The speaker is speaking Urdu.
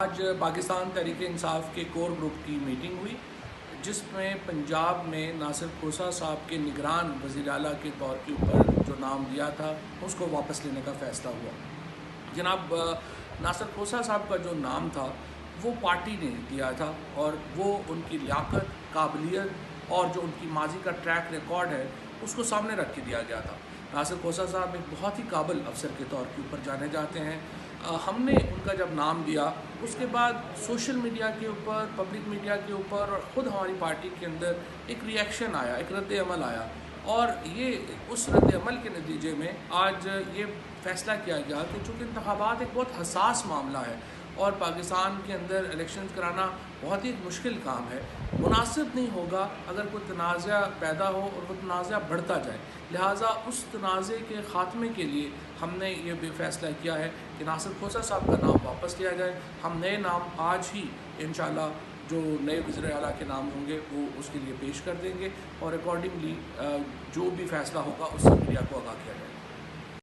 آج پاکستان تحریک انصاف کے کور گروپ کی میٹنگ ہوئی جس میں پنجاب میں ناصر کھوسہ صاحب کے نگران وزیر اعلیٰ کے طور کے اوپر جو نام دیا تھا اس کو واپس لینے کا فیصلہ ہوا۔ جناب ناصر کھوسہ صاحب کا جو نام تھا وہ پارٹی نے دیا تھا اور وہ ان کی لیاقت، قابلیت اور جو ان کی ماضی کا ٹریک ریکارڈ ہے اس کو سامنے رکھ کے دیا گیا تھا۔ ناصر کھوسہ صاحب ایک بہت ہی قابل افسر کے طور کے اوپر جانے جاتے ہیں۔ ہم نے ان کا جب نام دیا اس کے بعد سوشل میڈیا کے اوپر، پبلک میڈیا کے اوپر اور خود ہماری پارٹی کے اندر ایک ریئیکشن آیا، ایک رد عمل آیا، اور یہ اس رد عمل کے نتیجے میں آج یہ فیصلہ کیا گیا کہ چونکہ انتخابات ایک بہت حساس معاملہ ہے اور پاکستان کے اندر الیکشنز کرانا بہت ہی مشکل کام ہے، مناسب نہیں ہوگا اگر کوئی تنازع پیدا ہو اور وہ تنازع بڑھتا جائے، لہٰذا اس تنازع کے خاتمے کے لیے ہم نے یہ بھی فیصلہ کیا ہے کہ ناصر کھوسہ صاحب کا نام واپس لیا جائے۔ ہم نئے نام آج ہی انشاءاللہ جو نئے وزیر اعلیٰ کے نام ہوں گے وہ اس کے لیے پیش کر دیں گے اور اکارڈنگلی جو بھی فیصلہ ہوگا اس سے میڈیا کو آگاہ کیا جائے گا۔